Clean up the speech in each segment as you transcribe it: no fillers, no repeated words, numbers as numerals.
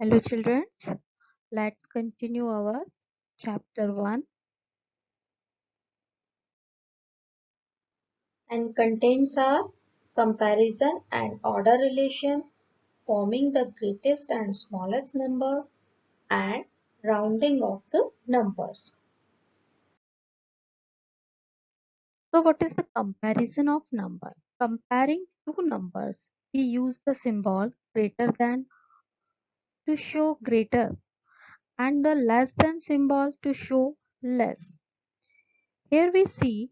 Hello children, let's continue our chapter 1 and contains are comparison and order relation, forming the greatest and smallest number, and rounding of the numbers. So what is the comparison of number? Comparing two numbers, we use the symbol greater than to show greater and the less than symbol to show less. Here we see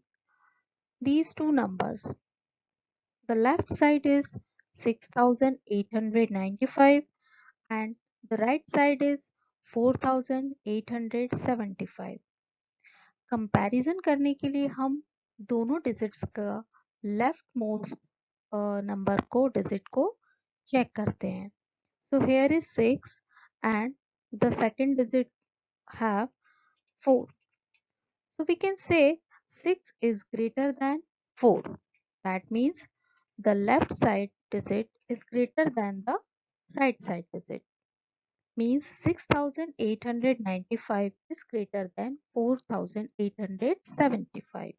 these two numbers. The left side is 6895 and the right side is 4875. Comparison करने के लिए हम दोनों digits का left most number को digit को check करते हैं. So here is 6 and the second digit have 4. So we can say 6 is greater than 4. That means the left side digit is greater than the right side digit. Means 6895 is greater than 4875.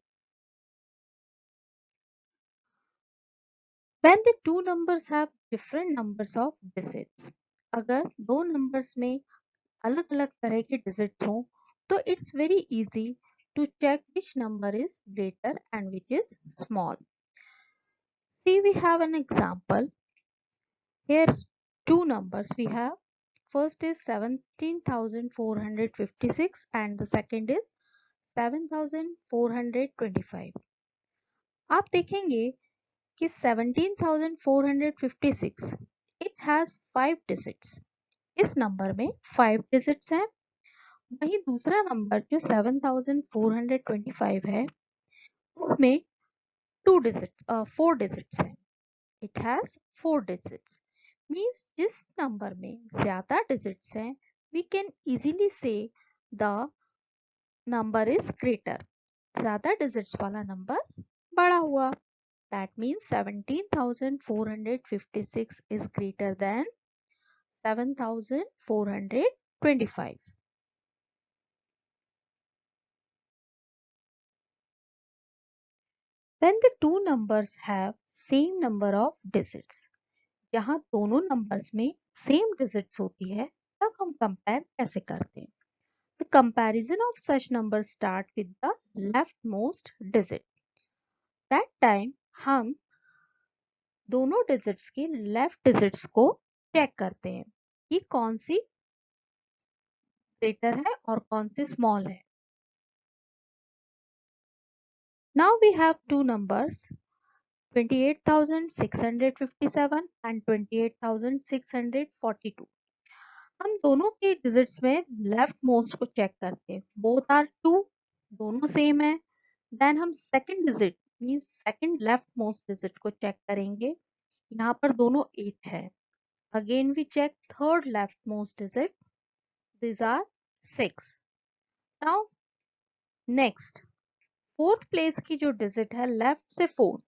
When the two numbers have different numbers of digits, अगर दो numbers में अलग अलग तरह के digits हों तो it's very easy to check which number is greater and which is small. See, we have an example. Here two numbers we have. First is 17,456 and the second is 7,425. आप देखेंगे कि 17,456 it has 5 digits. इस number में 5 digits हैं. वहीं दूसरा number जो 7,425 है उसमें 4 digits हैं. It has 4 digits. Means जिस नंबर में ज्यादा digits हैं we can easily say the number is greater. ज्यादा digits वाला नंबर बड़ा हुआ. That means 17,456 is greater than 7,425. When the two numbers have same number of digits, जहाँ दोनों numbers में same digits होती है तब हम compare कैसे करते हैं? The comparison of such numbers start with the leftmost digit. That time हम दोनों digits के left digits को check करते हैं कि कौन सी greater है और कौन सी small है. Now we have two numbers 28,657 and 28,642. हम दोनों के डिजिट्स में लेफ्ट मोस्ट को चेक करते हैं. बोथ आर 2, दोनों सेम है. देन हम second digit means second leftmost digit को चेक करेंगे. यहाँ पर दोनों 8 है. Again we check third leftmost digit. This are 6. Now next fourth place की जो डिजिट है लेफ्ट से फोर्थ,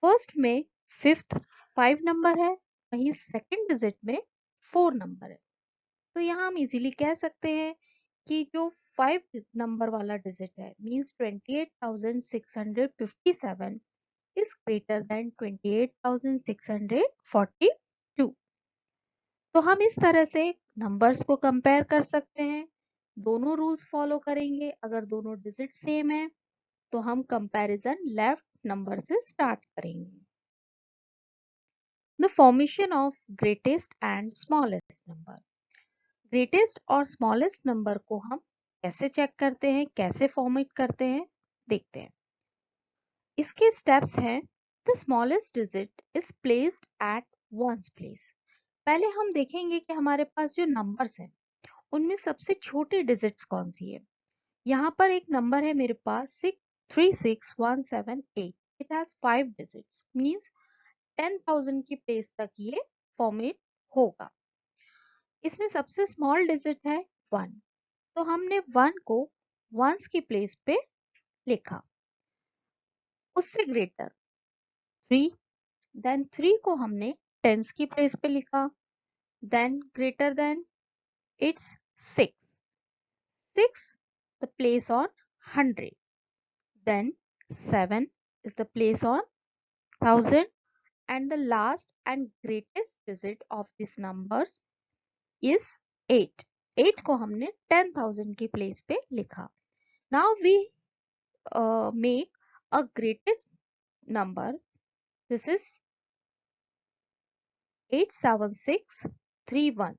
फर्स्ट में फिफ्थ 5 नंबर है, वहीं सेकंड डिजिट में 4 नंबर है. तो यहाँ हम इजीली कह सकते हैं कि जो 5 नंबर वाला डिजिट है मींस 28,657 is greater than 28,642. तो हम इस तरह से नंबर्स को कंपेयर कर सकते हैं. दोनों रूल्स फॉलो करेंगे. अगर दोनों डिजिट सेम है तो हम कंपैरिजन लेफ्ट नंबर से स्टार्ट करेंगे. The formation of greatest and smallest number. Greatest और स्मॉलेस्ट नंबर को हम कैसे चेक करते हैं, कैसे फॉर्मेट करते हैं, देखते हैं. इसके स्टेप्स हैं. The smallest digit is placed at ones place. पहले हम देखेंगे कि हमारे पास जो नंबर्स हैं उनमें सबसे छोटी डिजिट्स कौन सी है. यहाँ पर एक नंबर है मेरे पास 636178. इट हैज 5 डिजिट्स मींस 10,000 की प्लेस तक ये फॉर्मेट होगा. इसमें सबसे स्मॉल डिजिट है 1. तो हमने 1 को वंस की प्लेस पे लिखा. उससे ग्रेटर 3. देन 3 को हमने टेंस की प्लेस पे लिखा. then greater than, it's 6. 6 the place on 100. Then 7 is the place on 1000, and the last and greatest digit of these numbers is 8. 8 को हमने 10,000 की प्लेस पे लिखा. Now we make a greatest number. This is 87631.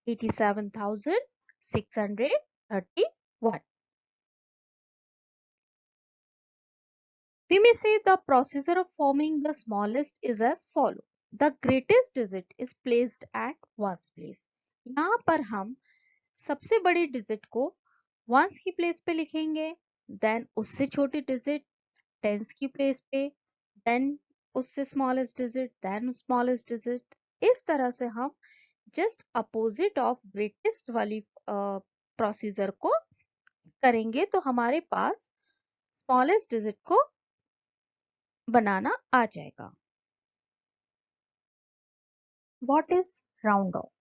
87,631. We may say the procedure of forming the smallest is as follow. The greatest digit is placed at ones place. यहाँ पर हम सबसे बड़ी डिजिट को वंस की place पे लिखेंगे, then उससे छोटी डिजिट टेंस की प्लेस पे, देन उससे smallest digit, then smallest digit. इस तरह से हम जस्ट अपोजिट ऑफ ग्रेटेस्ट वाली प्रोसीजर को करेंगे तो हमारे पास स्मॉलेस्ट डिजिट को बनाना आ जाएगा. What is round off?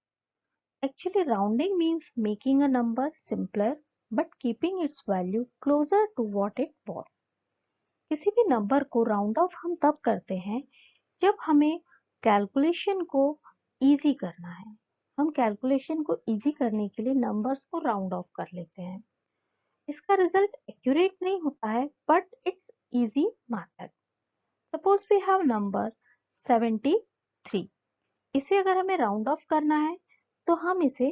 Actually, rounding means making a number simpler but keeping its value closer to what it was. किसी भी नंबर को राउंड ऑफ हम तब करते हैं जब हमें कैलकुलेशन को इजी करना है. हम कैलकुलेशन को इजी करने के लिए नंबर्स को राउंड ऑफ कर लेते हैं. इसका रिजल्ट एक्यूरेट नहीं होता है but it's easy method. Suppose we have number 73. इसे अगर हमें राउंड ऑफ करना है तो हम इसे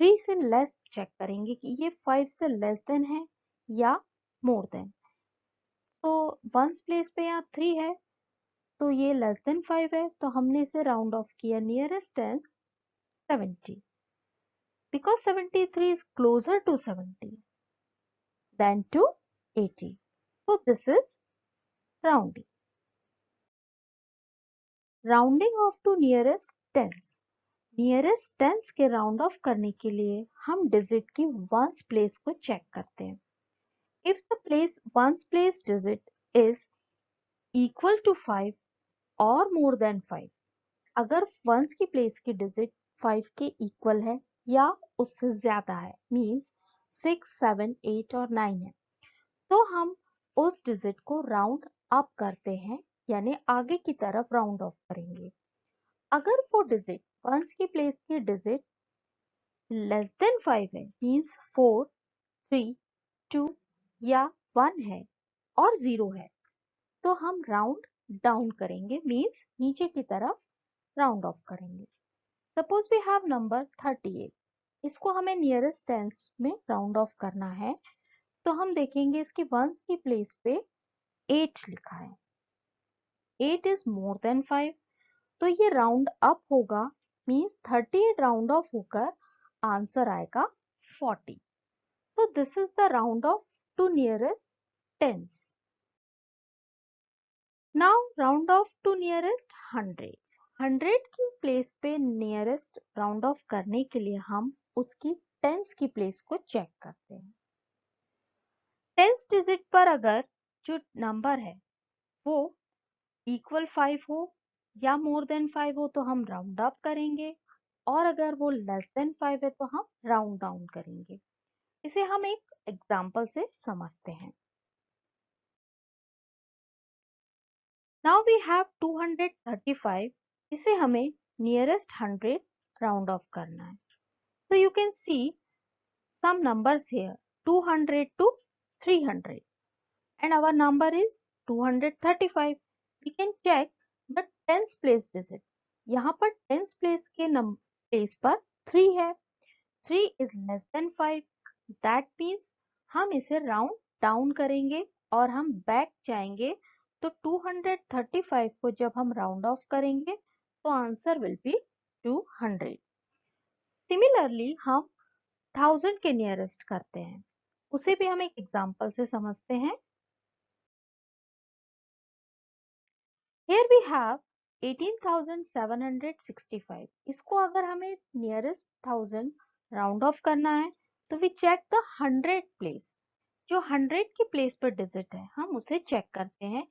3 से लेस चेक करेंगे कि ये 5 से लेस देन है या मोर देन. तो वंस प्लेस पे यहाँ 3 है तो ये लेस देन 5 है तो हमने इसे राउंड ऑफ किया nearest tense 70. Because 73 is closer to 70 than to 80. So this is rounding. Rounding off to nearest tens. Nearest tense के राउंड ऑफ करने के लिए हम डिजिट की वंस प्लेस को चेक करते हैं. If the place ones place digit is equal to 5 और मोर देन 5, अगर वंस की प्लेस की डिजिट 5 के इक्वल है या उससे ज्यादा है, मींस 6, 7, 8 और 9 है, तो हम उस डिजिट को राउंड अप करते हैं यानी आगे की तरफ राउंड ऑफ करेंगे. अगर वो डिजिट वंस की प्लेस की डिजिट लेस देन 5 है, मींस 4, 3, 2 या 1 है और 0 है, तो हम राउंड डाउन करेंगे, मींस नीचे की तरफ राउंड ऑफ करेंगे. Suppose we have number 38. इसको हमें नियरेस्ट टेंस में राउंड ऑफ करना है तो हम देखेंगे इसकी वंस की प्लेस पे 8 लिखा है. 8 इज मोर देन 5 तो ये राउंड अप होगा, मींस 38 राउंड ऑफ होकर आंसर आएगा 40. So this is the round off to nearest tens. Now round off to nearest hundreds. 100 की प्लेस पे नियरेस्ट राउंड ऑफ करने के लिए हम उसकी टेंस की प्लेस को चेक करते हैं. टेंस डिजिट पर अगर जो नंबर है वो इक्वल 5 हो या मोर देन 5 हो तो हम राउंड अप करेंगे और अगर वो लेस देन 5 है तो हम राउंड डाउन करेंगे. इसे हम एक एग्जांपल से समझते हैं. Now we have 235. इसे हमें nearest 100 round off करना है. So you can see some numbers here 200 to 300 and our number is 235. We can check the tens place digit. यहाँ पर tens place के place पर 3 है. 3 is less than 5. That means हम इसे round down करेंगे और हम back जाएंगे तो 235 को जब हम राउंड ऑफ करेंगे तो आंसर विल बी 200. सिमिलरली हम 1000 के नियरेस्ट करते हैं, उसे भी हम एक एग्जांपल से समझते हैं. Here we have 18,765. इसको अगर हमें नियरेस्ट 1000 राउंड ऑफ करना है तो वी चेक द 100 प्लेस. जो 100 की प्लेस पर डिजिट है हम उसे चेक करते हैं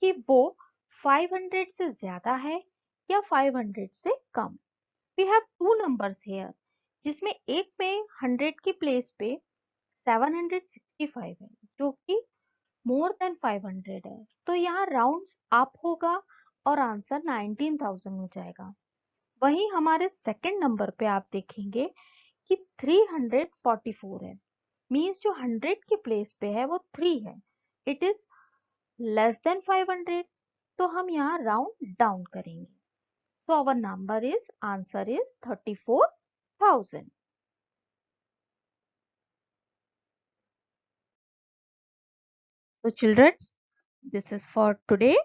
कि वो 500 से ज्यादा है या 500 से कम। We have two numbers here, जिसमें एक में 100 की प्लेस पे 765 है, जो कि मोर देन 500 है, तो यहाँ राउंड्स अप होगा और आंसर 19,000 हो जाएगा। वहीं हमारे सेकंड नंबर पे आप देखेंगे कि 344 है, मीन्स जो 100 की प्लेस पे है वो 3 है, इट इज लेस देन 500, तो हम यहाँ राउंड डाउन करेंगे। So our answer is 34,000. So children, this is for today.